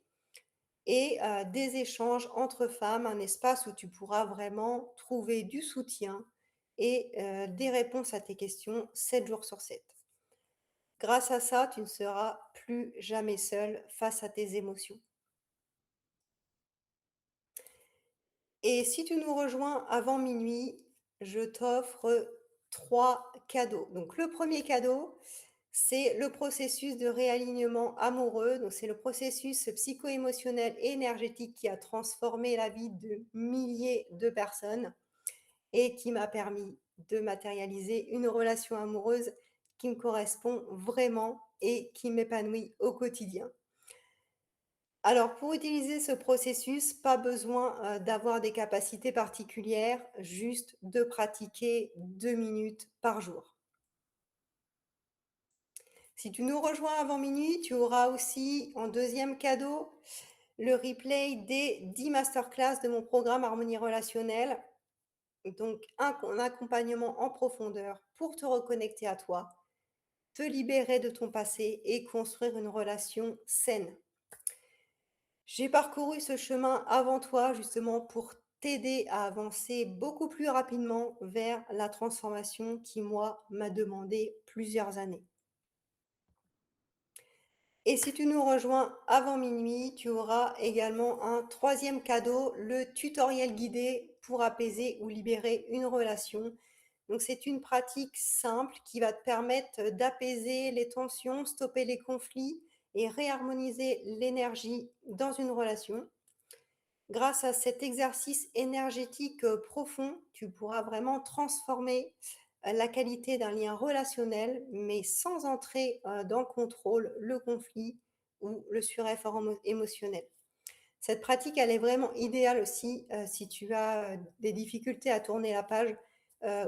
et des échanges entre femmes, un espace où tu pourras vraiment trouver du soutien et des réponses à tes questions 7 jours sur 7. Grâce à ça, tu ne seras plus jamais seule face à tes émotions. Et si tu nous rejoins avant minuit, je t'offre 3 cadeaux. Donc le premier cadeau, c'est le processus de réalignement amoureux. Donc c'est le processus psycho-émotionnel et énergétique qui a transformé la vie de milliers de personnes et qui m'a permis de matérialiser une relation amoureuse qui me correspond vraiment et qui m'épanouit au quotidien. Alors, pour utiliser ce processus, pas besoin d'avoir des capacités particulières, juste de pratiquer 2 minutes par jour. Si tu nous rejoins avant minuit, tu auras aussi en deuxième cadeau le replay des 10 masterclass de mon programme Harmonie relationnelle. Donc un accompagnement en profondeur pour te reconnecter à toi, te libérer de ton passé et construire une relation saine. J'ai parcouru ce chemin avant toi justement pour t'aider à avancer beaucoup plus rapidement vers la transformation qui, moi, m'a demandé plusieurs années. Et si tu nous rejoins avant minuit, tu auras également un troisième cadeau, le tutoriel guidé pour apaiser ou libérer une relation. Donc c'est une pratique simple qui va te permettre d'apaiser les tensions, stopper les conflits et réharmoniser l'énergie dans une relation. Grâce à cet exercice énergétique, profond, tu pourras vraiment transformer, la qualité d'un lien relationnel, mais sans entrer, dans le contrôle, le conflit ou le sureffort émotionnel. Cette pratique, elle est vraiment idéale aussi, si tu as, des difficultés à tourner la page,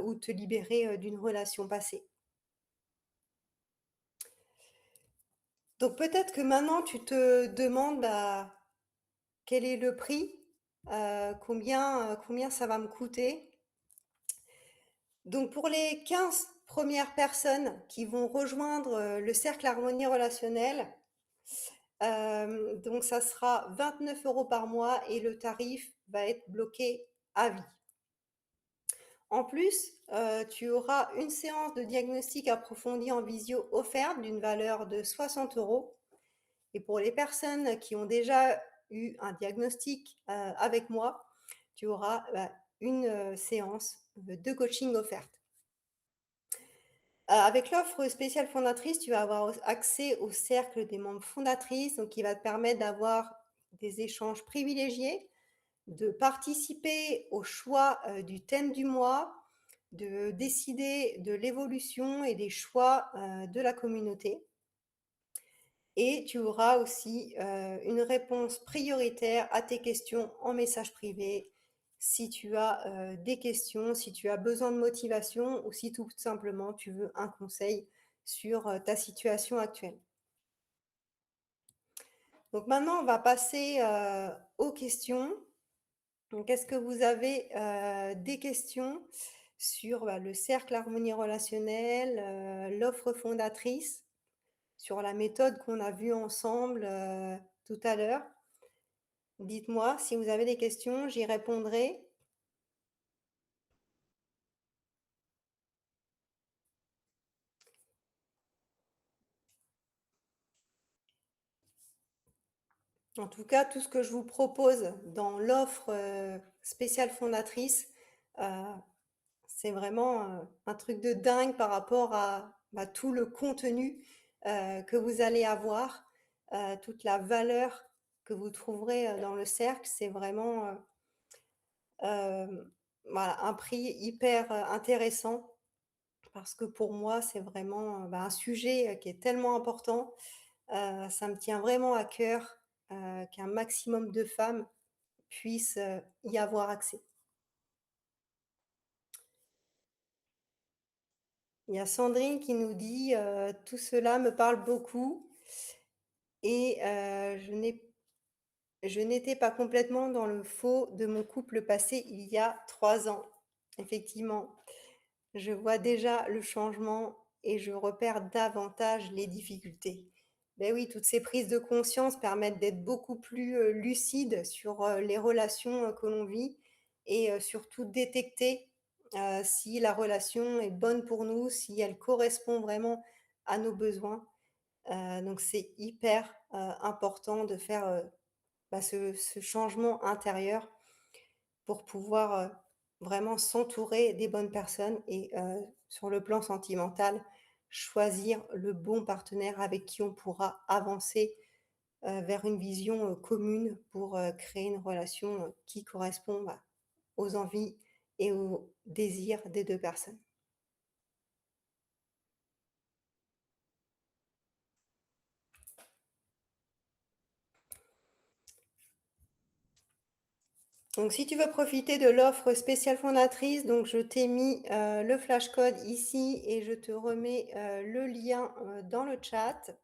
ou te libérer, d'une relation passée. Donc peut-être que maintenant tu te demandes, bah, quel est le prix? Combien ça va me coûter? Donc pour les 15 premières personnes qui vont rejoindre, le cercle harmonie relationnelle, donc ça sera 29 € par mois et le tarif va être bloqué à vie. En plus, tu auras une séance de diagnostic approfondi en visio offerte d'une valeur de 60 € et pour les personnes qui ont déjà eu un diagnostic, avec moi, tu auras, une, séance, de coaching offerte. Avec l'offre spéciale fondatrice, tu vas avoir accès au cercle des membres fondatrices, donc qui va te permettre d'avoir des échanges privilégiés, de participer au choix, du thème du mois, de décider de l'évolution et des choix, de la communauté et tu auras aussi, une réponse prioritaire à tes questions en message privé si tu as, des questions, si tu as besoin de motivation ou si tout simplement tu veux un conseil sur, ta situation actuelle. Donc maintenant, on va passer, aux questions. Donc est-ce que vous avez, des questions sur, le cercle harmonie relationnelle, l'offre fondatrice, sur la méthode qu'on a vue ensemble, tout à l'heure? Dites-moi si vous avez des questions, j'y répondrai. En tout cas, tout ce que je vous propose dans l'offre, spéciale fondatrice, heu, c'est vraiment, un truc de dingue par rapport à, tout le contenu, que vous allez avoir, toute la valeur que vous trouverez, dans le cercle. C'est vraiment, voilà, un prix hyper, intéressant parce que pour moi, c'est vraiment, un sujet, qui est tellement important. Ça me tient vraiment à cœur, qu'un maximum de femmes puissent, y avoir accès. Il y a Sandrine qui nous dit, «Tout cela me parle beaucoup et je n'étais pas complètement dans le faux de mon couple passé il y a 3 ans». Effectivement, je vois déjà le changement et je repère davantage les difficultés. Beh, oui, toutes ces prises de conscience permettent d'être beaucoup plus, lucide sur, les relations, que l'on vit et surtout détecter, si la relation est bonne pour nous, si elle correspond vraiment à nos besoins. Donc c'est hyper, important de faire, ce changement intérieur pour pouvoir, vraiment s'entourer des bonnes personnes et sur le plan sentimental, choisir le bon partenaire avec qui on pourra avancer, vers une vision, commune pour, créer une relation, qui correspond, aux envies et aux désirs des 2 personnes. Donc si tu veux profiter de l'offre spéciale fondatrice, donc je t'ai mis, le flash code ici et je te remets, le lien, dans le chat.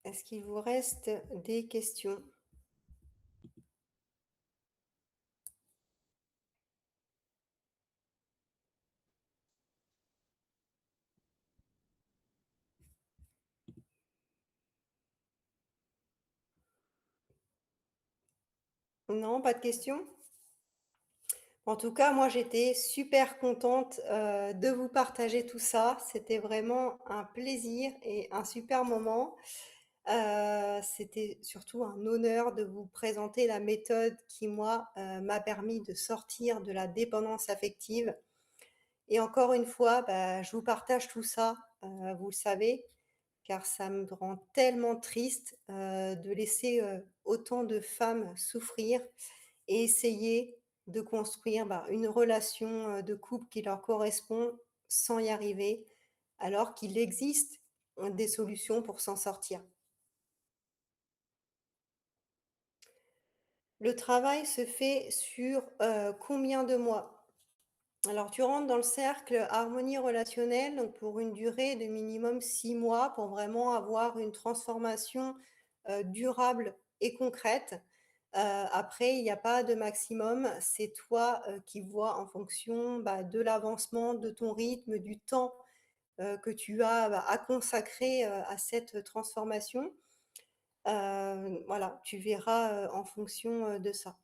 Est-ce qu'il vous reste des questions? Non, pas de questions? En tout cas, moi, j'étais super contente, de vous partager tout ça. C'était vraiment un plaisir et un super moment. C'était surtout un honneur de vous présenter la méthode qui, moi, m'a permis de sortir de la dépendance affective et encore une fois, bah, je vous partage tout ça, vous le savez, car ça me rend tellement triste, de laisser, autant de femmes souffrir et essayer de construire, bah, une relation, de couple qui leur correspond sans y arriver, alors qu'il existe, des solutions pour s'en sortir. Le travail se fait sur, combien de mois? Alors tu rentres dans le cercle harmonie relationnelle, donc pour une durée de minimum 6 mois pour vraiment avoir une transformation, durable et concrète. Après il n'y a pas de maximum, c'est toi, qui vois en fonction, bah, de l'avancement, de ton rythme, du temps, que tu as, bah, à consacrer, à cette transformation. Voilà, tu verras, en fonction, de ça.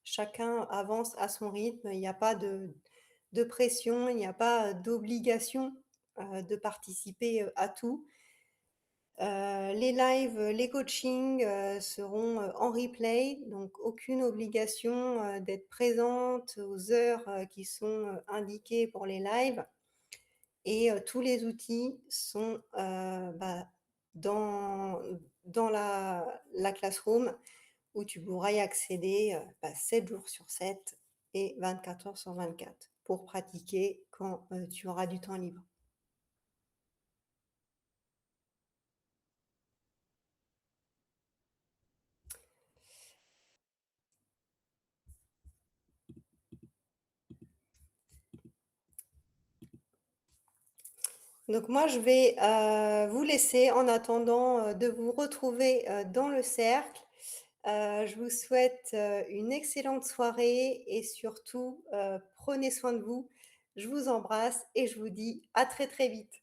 Chacun avance à son rythme, il n'y a pas de pression, il n'y a pas d'obligation, de participer, à tout. Les lives, les coachings, seront, en replay, donc aucune obligation, d'être présente aux heures, qui sont, indiquées pour les lives et tous les outils sont, bah, dans la classroom où tu pourras y accéder, bah, 7 jours sur 7 et 24 heures sur 24 pour pratiquer quand, tu auras du temps libre. Donc moi, je vais, vous laisser en attendant, de vous retrouver, dans le cercle. Je vous souhaite, une excellente soirée et surtout, prenez soin de vous. Je vous embrasse et je vous dis à très, très vite.